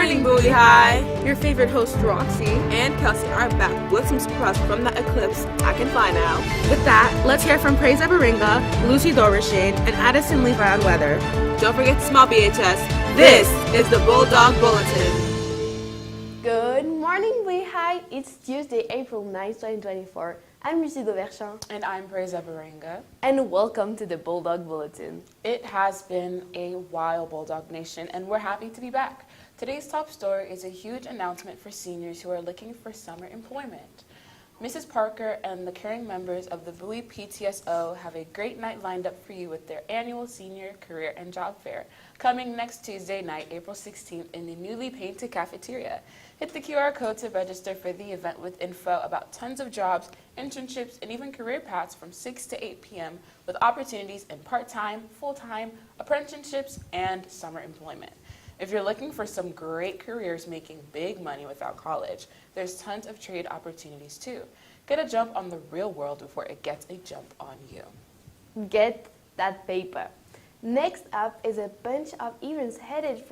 morning, Bowie High! Your favorite host, Roxy and Kelsey are back with some surprise from the eclipse. I can fly now. With that, let's hear from Praise Abaringa, Lucy Dorashade, and Addison Levi on weather. Don't forget to smile, BHS. This is the Bulldog Bulletin. Good morning, Bowie High. It's Tuesday, April 9, 2024. I'm Lucy Dorashade. And I'm Praise Abaringa. And welcome to the Bulldog Bulletin. It has been a while, Bulldog Nation, and we're happy to be back. Today's top story is a huge announcement for seniors who are looking for summer employment. Mrs. Parker and the caring members of the Bowie PTSO have a great night lined up for you with their annual Senior Career and Job Fair, coming next Tuesday night, April 16th, in the newly painted cafeteria. Hit the QR code to register for the event with info about tons of jobs, internships, and even career paths from 6 to 8 p.m. with opportunities in part-time, full-time, apprenticeships, and summer employment. If you're looking for some great careers making big money without college, there's tons of trade opportunities too. Get a jump on the real world before it gets a jump on you. Get that paper. Next up is a bunch of events headed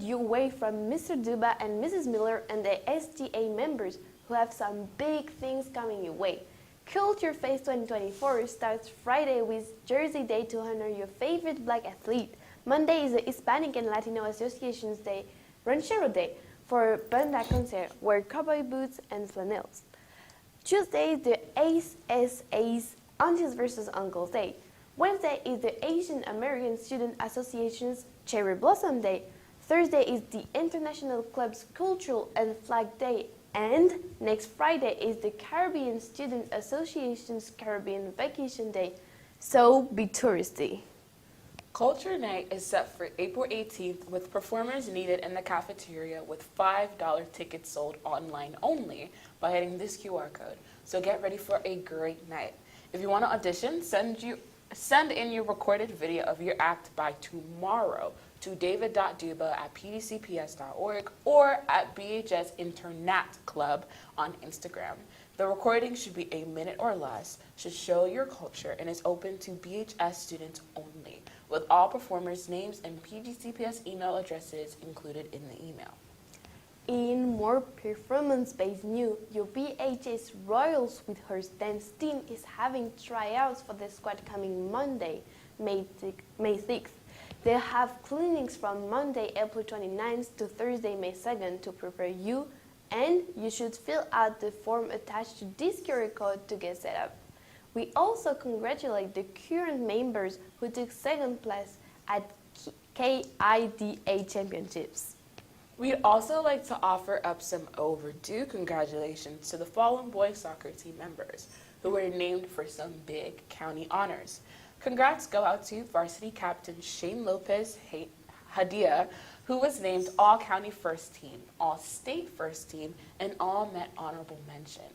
your way from Mr. Duba and Mrs. Miller and the STA members who have some big things coming your way. Culture Fest 2024 starts Friday with Jersey Day to honor your favorite black athlete. Monday is the Hispanic and Latino Associations Day, Ranchero Day, for Banda Concert, wear cowboy boots and flannels. Tuesday is the ACE's Aunties vs. Uncles Day. Wednesday is the Asian American Student Association's Cherry Blossom Day. Thursday is the International Club's Cultural and Flag Day. And next Friday is the Caribbean Student Association's Caribbean Vacation Day. So be touristy. Culture Night is set for April 18th with performers needed in the cafeteria with $5 tickets sold online only by hitting this QR code. So get ready for a great night. If you want to audition, send in your recorded video of your act by tomorrow to david.duba@pdcps.org or at BHS Internat Club on Instagram. The recording should be a minute or less, should show your culture, and is open to BHS students only, with all performers' names and PDCPS email addresses included in the email. In more performance-based news, your BHS Royals with her dance team is having tryouts for the squad coming Monday, May 6th. They have clinics from Monday, April 29th to Thursday, May 2nd to prepare you, and you should fill out the form attached to this QR code to get set up. We also congratulate the current members who took second place at KIDA Championships. We'd also like to offer up some overdue congratulations to the following boys soccer team members who were named for some big county honors. Congrats go out to varsity captain Shane Lopez Hadia, who was named All-County First Team, All-State First Team, and All-Met Honorable Mention.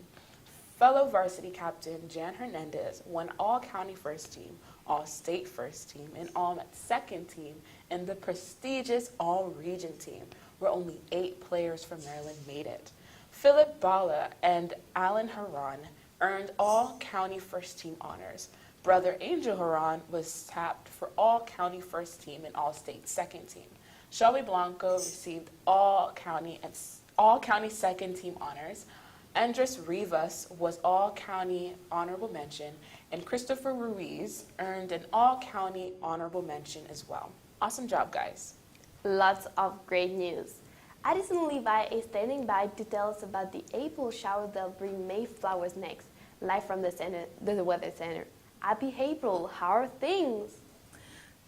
Fellow varsity captain Jan Hernandez won All-County First Team, All-State First Team, and All-Met Second Team, and the prestigious All-Region Team, where only 8 players from Maryland made it. Philip Bala and Alan Haran earned All-County First Team honors. Brother Angel Haran was tapped for All-County First Team and All-State Second Team. Shelby Blanco received All-County Second Team honors. Andres Rivas was All-County Honorable Mention, and Christopher Ruiz earned an All-County Honorable Mention as well. Awesome job, guys. Lots of great news. Addison Levi is standing by to tell us about the April shower that'll bring May flowers next, live from the Weather Center. Happy April, how are things?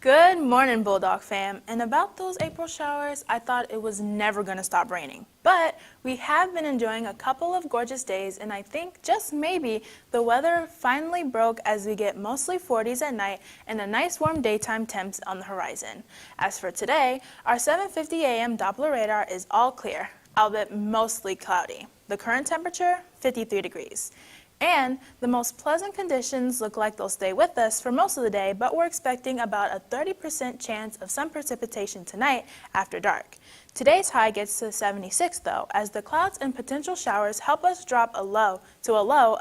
Good morning, Bulldog fam. And about those April showers, I thought it was never going to stop raining. But we have been enjoying a couple of gorgeous days, and I think just maybe the weather finally broke as we get mostly 40s at night and a nice warm daytime temps on the horizon. As for today, our 7:50 a.m. Doppler radar is all clear, albeit mostly cloudy. The current temperature, 53 degrees. And the most pleasant conditions look like they'll stay with us for most of the day, but we're expecting about a 30% chance of some precipitation tonight after dark. Today's high gets to 76 though, as the clouds and potential showers help us drop a low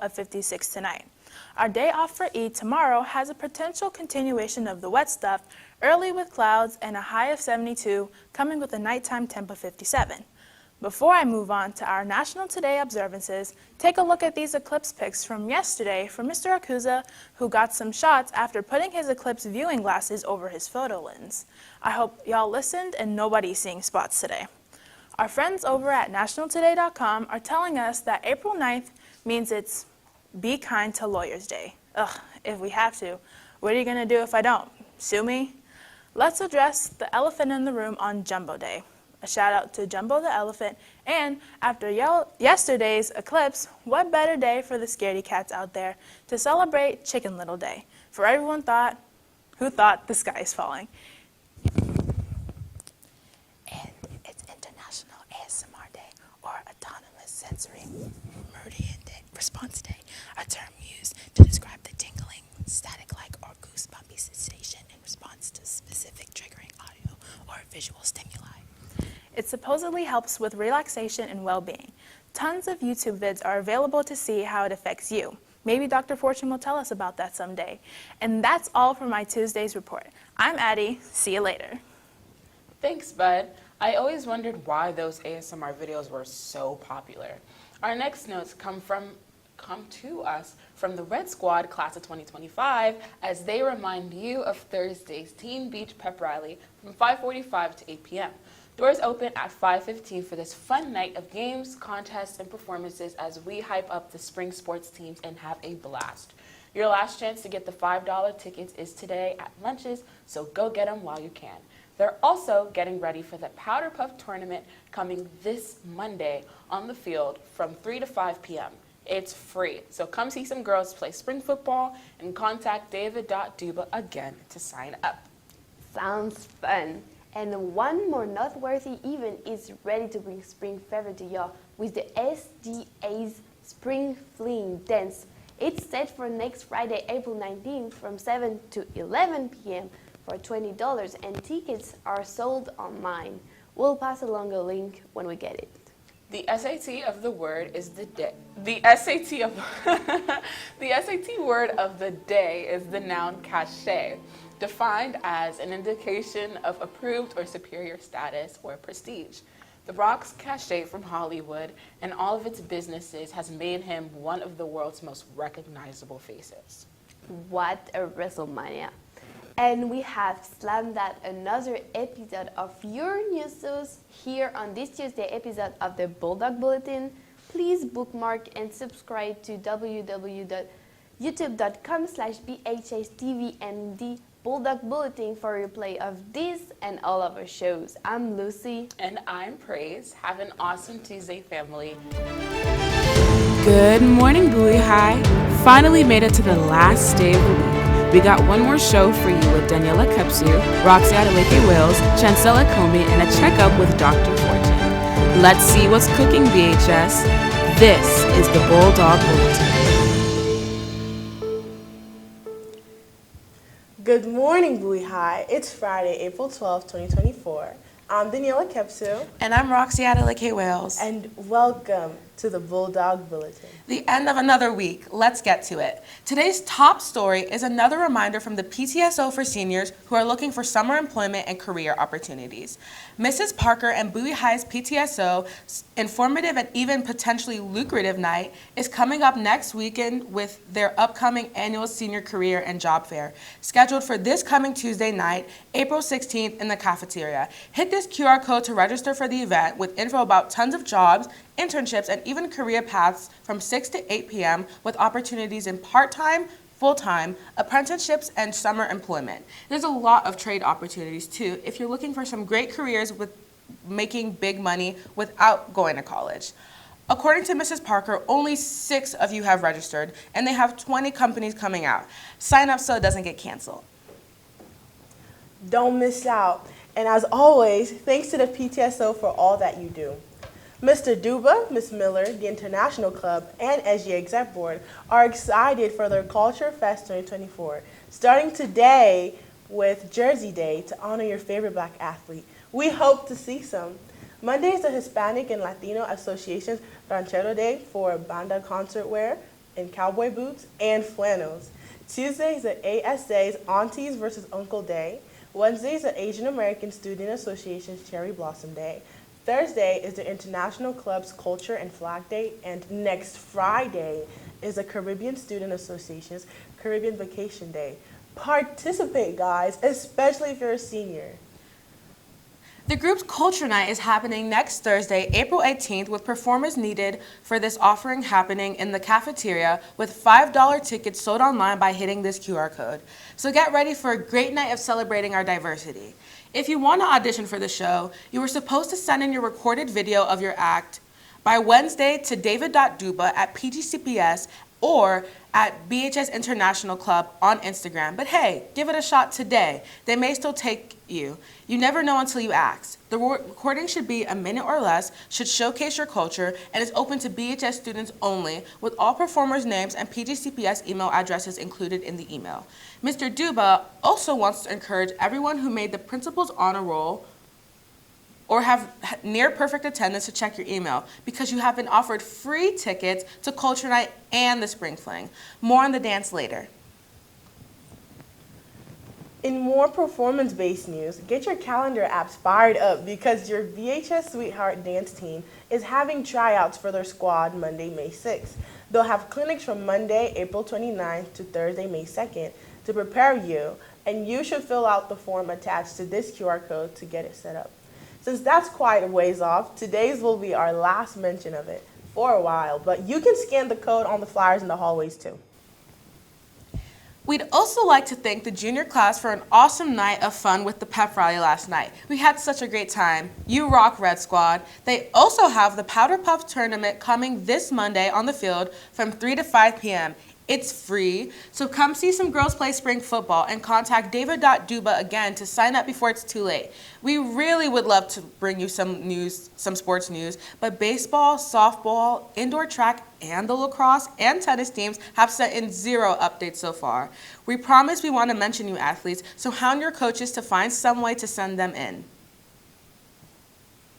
of 56 tonight. Our day off for Eid tomorrow has a potential continuation of the wet stuff early with clouds and a high of 72, coming with a nighttime temp of 57. Before I move on to our National Today observances, take a look at these eclipse pics from yesterday from Mr. Akuza, who got some shots after putting his eclipse viewing glasses over his photo lens. I hope y'all listened and nobody's seeing spots today. Our friends over at nationaltoday.com are telling us that April 9th means it's Be Kind to Lawyers Day. Ugh, if we have to. What are you going to do if I don't? Sue me? Let's address the elephant in the room on Jumbo Day. A shout out to Jumbo the elephant, and after yesterday's eclipse, what better day for the scaredy cats out there to celebrate Chicken Little Day? For everyone who thought the sky is falling. And it's International ASMR Day, or Autonomous Sensory Meridian Day, Response Day, a term used to describe the tingling, static-like, or goosebumpy sensation in response to specific triggering audio or visual stimuli. It supposedly helps with relaxation and well-being. Tons of YouTube vids are available to see how it affects you. Maybe Dr. Fortune will tell us about that someday. And that's all for my Tuesday's report. I'm Addie. See you later. Thanks, Bud. I always wondered why those ASMR videos were so popular. Our next notes come to us from the Red Squad class of 2025 as they remind you of Thursday's Teen Beach Pep Rally from 5:45 to 8 p.m. Doors open at 5:15 for this fun night of games, contests, and performances as we hype up the spring sports teams and have a blast. Your last chance to get the $5 tickets is today at lunches, so go get them while you can. They're also getting ready for the Powder Puff Tournament coming this Monday on the field from 3 to 5 p.m. It's free, so come see some girls play spring football and contact David.Duba again to sign up. Sounds fun. And one more noteworthy event is ready to bring spring fever to y'all with the SDA's Spring Fling Dance. It's set for next Friday, April 19th from 7 to 11 p.m. for $20, and tickets are sold online. We'll pass along a link when we get it. The SAT of the word is the day. The SAT word of the day is the noun cachet, defined as an indication of approved or superior status or prestige. The Bronx cachet from Hollywood and all of its businesses has made him one of the world's most recognizable faces. What a WrestleMania. And we have slammed that another episode of your news shows here on this Tuesday episode of the Bulldog Bulletin. Please bookmark and subscribe to www.youtube.com/BHSTVMD Bulldog Bulletin for a replay of this and all of our shows. I'm Lucy. And I'm Praise. Have an awesome Tuesday, family. Good morning, Bowie High. Finally made it to the last day of the week. We got one more show for you with Daniella, Roxy, Adeleke-Wales, Chancelle, Ekomin, and a checkup with Dr. Fortune. Let's see what's cooking, BHS. This is the Bulldog Bulletin. Good morning, Bowie High. It's Friday, April 12th, 2024. I'm Daniella, And I'm Roxy, Adeleke-Wales. and welcome to the Bulldog Bulletin. The end of another week. Let's get to it. Today's top story is another reminder from the PTSO for seniors who are looking for summer employment and career opportunities. Mrs. Parker and Bowie High's PTSO informative and even potentially lucrative night is coming up next weekend with their upcoming annual senior career and job fair, scheduled for this coming Tuesday night, April 16th in the cafeteria. Hit this QR code to register for the event with info about tons of jobs, internships, and even career paths from 6 to 8 p.m. with opportunities in part-time, full-time, apprenticeships, and summer employment. There's a lot of trade opportunities too if you're looking for some great careers with making big money without going to college. According to Mrs. Parker, only 6 of you have registered, and they have 20 companies coming out. Sign up so it doesn't get canceled. Don't miss out. And as always, thanks to the PTSO for all that you do. Mr. Duba, Ms. Miller, the International Club, and SG Exec Board are excited for their Culture Fest 2024, starting today with Jersey Day to honor your favorite Black athlete. We hope to see some. Monday is the Hispanic and Latino Association's Ranchero Day for banda concert wear and cowboy boots and flannels. Tuesday is the ASA's Aunties versus Uncle Day, Wednesday is the Asian American Student Association's Cherry Blossom Day. Thursday is the International Club's Culture and Flag Day, and next Friday is the Caribbean Student Association's Caribbean Vacation Day. Participate, guys, especially if you're a senior. The group's Culture Night is happening next Thursday, April 18th, with performers needed for this offering happening in the cafeteria with $5 tickets sold online by hitting this QR code. So get ready for a great night of celebrating our diversity. If you want to audition for the show, you were supposed to send in your recorded video of your act by Wednesday to david.duba@pgcps or at BHS International Club on Instagram. But hey, give it a shot today. They may still take you. You never know until you ask. The recording should be a minute or less, should showcase your culture, and is open to BHS students only, with all performers' names and PGCPS email addresses included in the email. Mr. Duba also wants to encourage everyone who made the principal's honor roll or have near perfect attendance to check your email, because you have been offered free tickets to Culture Night and the Spring Fling. More on the dance later. In more performance-based news, get your calendar apps fired up because your VHS Sweetheart dance team is having tryouts for their squad Monday, May 6th. They'll have clinics from Monday, April 29th to Thursday, May 2nd to prepare you, and you should fill out the form attached to this QR code to get it set up. Since that's quite a ways off, today's will be our last mention of it for a while, but you can scan the code on the flyers in the hallways too. We'd also like to thank the junior class for an awesome night of fun with the pep rally last night. We had such a great time. You rock, Red Squad. They also have the Powder Puff tournament coming this Monday on the field from 3 to 5 p.m. It's free, so come see some girls play spring football and contact david.duba again to sign up before it's too late. We really would love to bring you some news, some sports news, but baseball, softball, indoor track, and the lacrosse and tennis teams have sent in 0 updates so far. We promise we want to mention you athletes, so hound your coaches to find some way to send them in.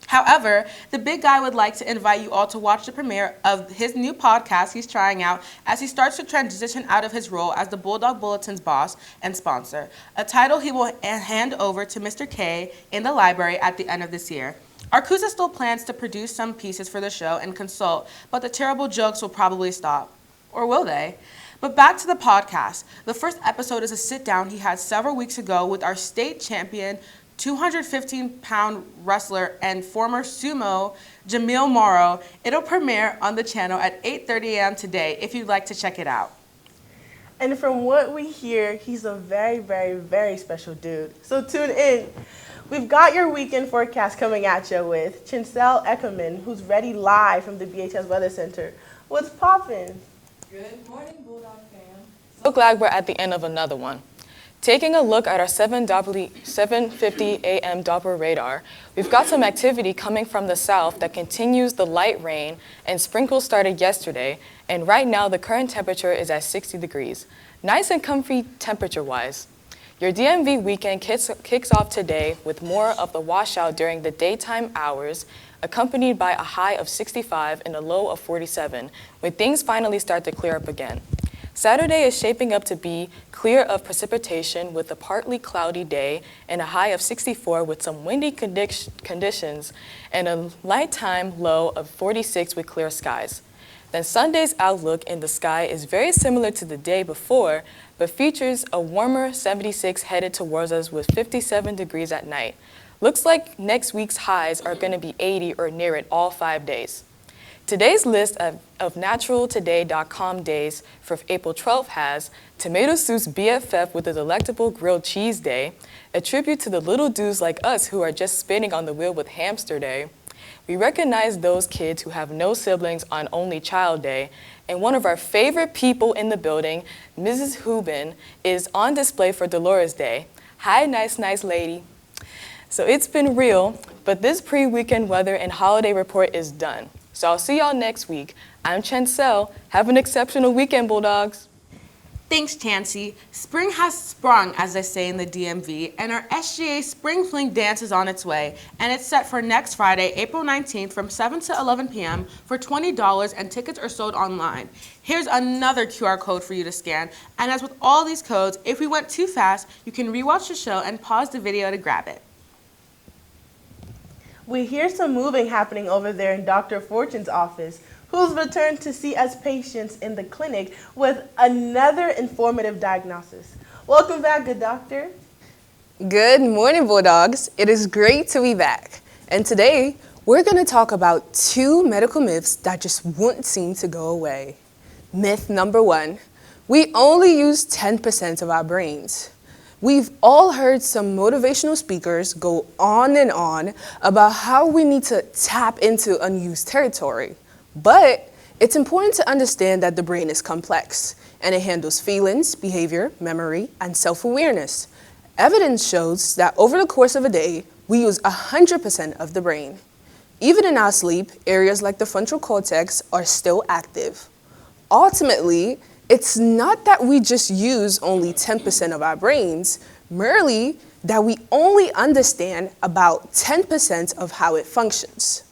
However, the big guy would like to invite you all to watch the premiere of his new podcast he's trying out as he starts to transition out of his role as the Bulldog Bulletin's boss and sponsor, a title he will hand over to Mr. K in the library at the end of this year. Arcusa still plans to produce some pieces for the show and consult, but the terrible jokes will probably stop. Or will they? But back to the podcast. The first episode is a sit-down he had several weeks ago with our state champion, 215-pound wrestler and former sumo Jamil Morrow. It'll premiere on the channel at 8:30 a.m. today if you'd like to check it out. And from what we hear, he's a very, very, very special dude. So tune in. We've got your weekend forecast coming at you with Chancelle Ekomin, who's ready live from the BHS Weather Center. What's poppin'? Good morning, Bulldog fam. So glad we're at the end of another one. Taking a look at our 7:50 a.m. Doppler radar, we've got some activity coming from the south that continues the light rain, and sprinkles started yesterday, and right now the current temperature is at 60 degrees. Nice and comfy temperature-wise. Your DMV weekend kicks off today with more of the washout during the daytime hours, accompanied by a high of 65 and a low of 47, when things finally start to clear up again. Saturday is shaping up to be clear of precipitation with a partly cloudy day and a high of 64 with some windy conditions and a nighttime low of 46 with clear skies. Then Sunday's outlook in the sky is very similar to the day before, but features a warmer 76 headed towards us with 57 degrees at night. Looks like next week's highs are going to be 80 or near it all 5 days. Today's list of naturaltoday.com days for April 12th has Tomato Soup's BFF with a delectable grilled cheese day, a tribute to the little dudes like us who are just spinning on the wheel with Hamster Day. We recognize those kids who have no siblings on Only Child Day, and one of our favorite people in the building, Mrs. Hubin, is on display for Dolores Day. Hi, nice lady. So it's been real, but this pre-weekend weather and holiday report is done. So I'll see y'all next week. I'm Chancelle. Have an exceptional weekend, Bulldogs. Thanks, Chancey. Spring has sprung, as they say in the DMV, and our SGA Spring Fling dance is on its way, and it's set for next Friday, April 19th from 7 to 11 p.m. for $20, and tickets are sold online. Here's another QR code for you to scan, and as with all these codes, if we went too fast, you can rewatch the show and pause the video to grab it. We hear some moving happening over there in Dr. Fortune's office, who's returned to see us patients in the clinic with another informative diagnosis. Welcome back, good doctor. Good morning, Bulldogs. It is great to be back. And today, we're going to talk about 2 medical myths that just won't seem to go away. Myth number 1, we only use 10% of our brains. We've all heard some motivational speakers go on and on about how we need to tap into unused territory. But it's important to understand that the brain is complex, and it handles feelings, behavior, memory, and self-awareness. Evidence shows that over the course of a day, we use 100% of the brain. Even in our sleep, areas like the frontal cortex are still active. Ultimately, it's not that we just use only 10% of our brains, merely that we only understand about 10% of how it functions.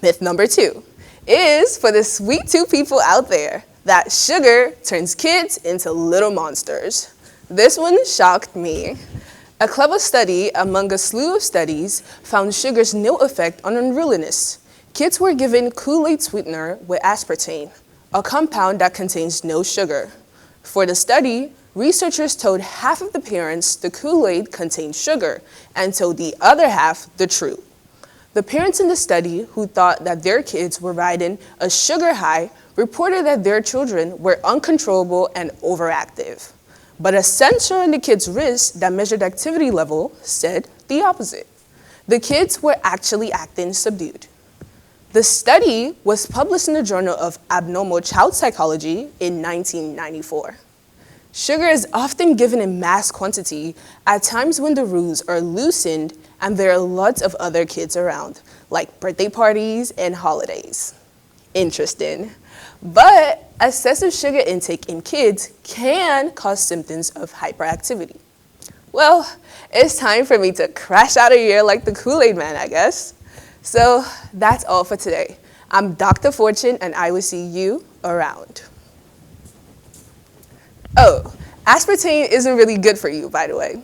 Myth number 2 is for the sweet 2 people out there that sugar turns kids into little monsters. This one shocked me. A clever study among a slew of studies found sugar's no effect on unruliness. Kids were given Kool-Aid sweetener with aspartame, a compound that contains no sugar. For the study, researchers told half of the parents the Kool-Aid contained sugar and told the other half the truth. The parents in the study who thought that their kids were riding a sugar high reported that their children were uncontrollable and overactive. But a sensor on the kids' wrist that measured activity level said the opposite. The kids were actually acting subdued. The study was published in the Journal of Abnormal Child Psychology in 1994. Sugar is often given in mass quantity at times when the rules are loosened and there are lots of other kids around, like birthday parties and holidays. Interesting. But excessive sugar intake in kids can cause symptoms of hyperactivity. Well, it's time for me to crash out of here like the Kool-Aid man, I guess. So that's all for today. I'm Dr. Fortune, and I will see you around. Oh, aspartame isn't really good for you, by the way.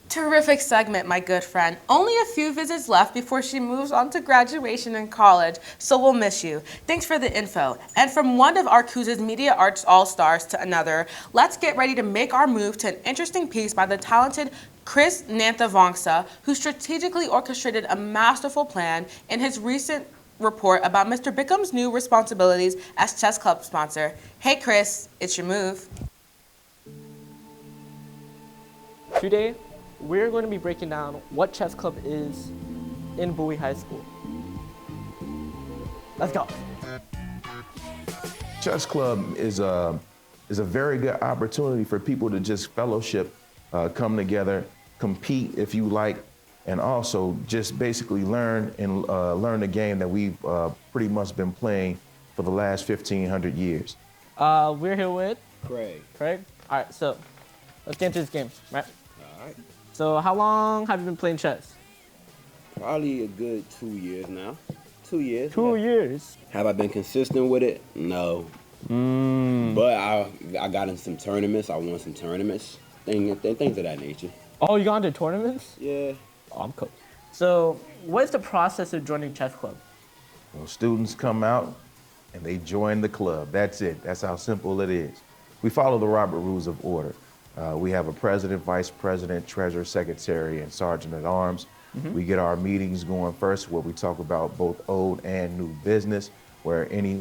Terrific segment, my good friend. Only a few visits left before she moves on to graduation in college, so we'll miss you. Thanks for the info. And from one of Arcusa's media arts all-stars to another, let's get ready to make our move to an interesting piece by the talented Chris Nantha-Vongsa, who strategically orchestrated a masterful plan in his recent report about Mr. Bickham's new responsibilities as chess club sponsor. Hey Chris, it's your move. Today, we're going to be breaking down what chess club is in Bowie High School. Let's go. Chess club is a very good opportunity for people to just fellowship, come together, compete if you like, and also just basically learn the game that we've pretty much been playing for the last 1,500 years. We're here with Craig. Craig. All right, so let's get into this game, right? All right. So how long have you been playing chess? Probably a good 2 years now. 2 years. 2 years. Have I been consistent with it? No. But I got in some tournaments. I won some tournaments. Things of that nature. Oh, you got into tournaments? Yeah. Oh, I'm cool. So what is the process of joining chess club? Well, students come out and they join the club. That's it. That's how simple it is. We follow the Robert Rules of Order. We have a president, vice president, treasurer, secretary, and sergeant at arms. We get our meetings going first where we talk about both old and new business, where any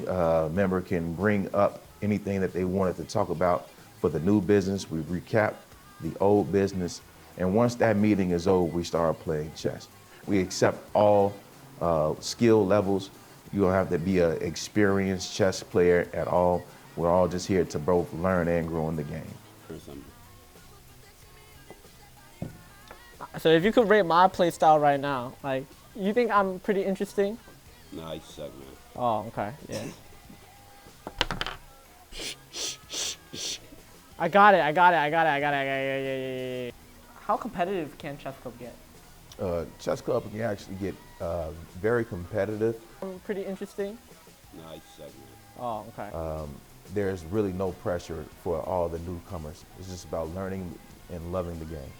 member can bring up anything that they wanted to talk about for the new business. We recap the old business. And once that meeting is over, we start playing chess. We accept all skill levels. You don't have to be an experienced chess player at all. We're all just here to both learn and grow in the game. So if you could rate my play style right now, like, you think I'm pretty interesting? Nah, you suck, man. Oh, okay, yeah. I got it. How competitive can chess club get? Chess club can actually get very competitive. Pretty interesting. Nice segment. Oh, okay. There's really no pressure for all the newcomers. It's just about learning and loving the game.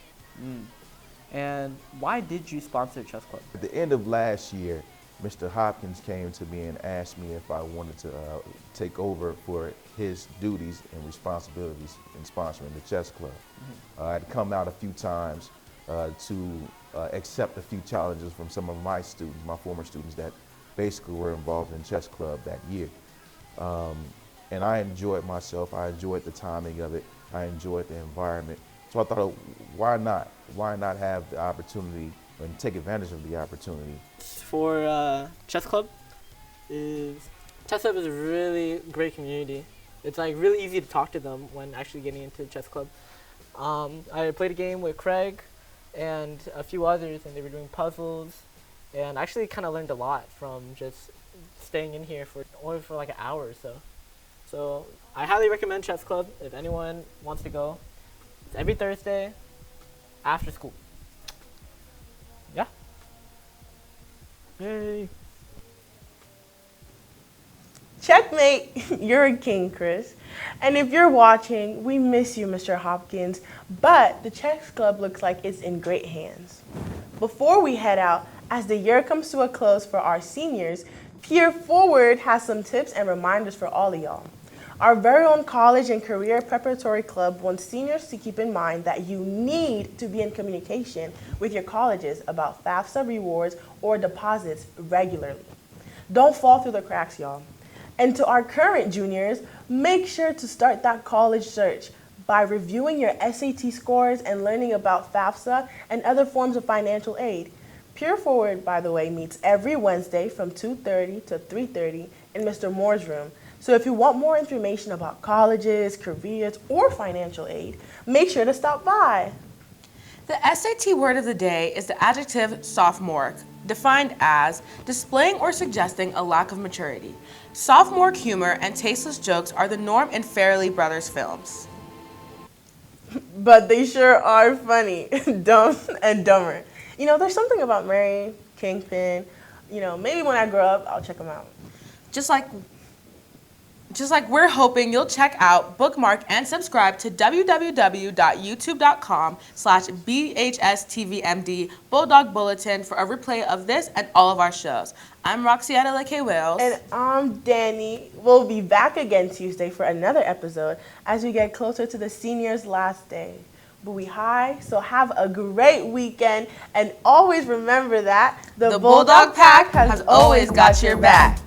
And why did you sponsor chess club? At the end of last year, Mr. Hopkins came to me and asked me if I wanted to take over for his duties and responsibilities in sponsoring the chess club. I'd come out a few times to accept a few challenges from some of my students, my former students that basically were involved in chess club that year. And I enjoyed myself. I enjoyed the timing of it. I enjoyed the environment. So I thought, why not? Why not have the opportunity and take advantage of the opportunity? For chess club is a really great community. It's like really easy to talk to them when actually getting into chess club. I played a game with Craig and a few others, and they were doing puzzles, and I actually kind of learned a lot from just staying in here for only for like an hour or so. So I highly recommend chess club if anyone wants to go. It's every Thursday after school. Yeah. Yay. Checkmate, you're a king, Chris. And if you're watching, we miss you, Mr. Hopkins, but the chess club looks like it's in great hands. Before we head out, as the year comes to a close for our seniors, Peer Forward has some tips and reminders for all of y'all. Our very own college and career preparatory club wants seniors to keep in mind that you need to be in communication with your colleges about FAFSA rewards or deposits regularly. Don't fall through the cracks, y'all. And to our current juniors, make sure to start that college search by reviewing your SAT scores and learning about FAFSA and other forms of financial aid. Peer Forward, by the way, meets every Wednesday from 2:30 to 3:30 in Mr. Moore's room. So if you want more information about colleges, careers, or financial aid, make sure to stop by. The SAT word of the day is the adjective sophomoric, defined as displaying or suggesting a lack of maturity. Sophomoric humor and tasteless jokes are the norm in Farrelly Brothers films. But they sure are funny, dumb and dumber. You know, there's something about Mary, Kingpin. You know, maybe when I grow up, I'll check them out. Just like we're hoping you'll check out, bookmark, and subscribe to www.youtube.com/BHSTVMD Bulldog Bulletin for a replay of this and all of our shows. I'm Roxy Adeleke-Wales. And I'm Danny. We'll be back again Tuesday for another episode as we get closer to the seniors' last day. Bowie High, so have a great weekend, and always remember that the Bulldog Pack has always got your back.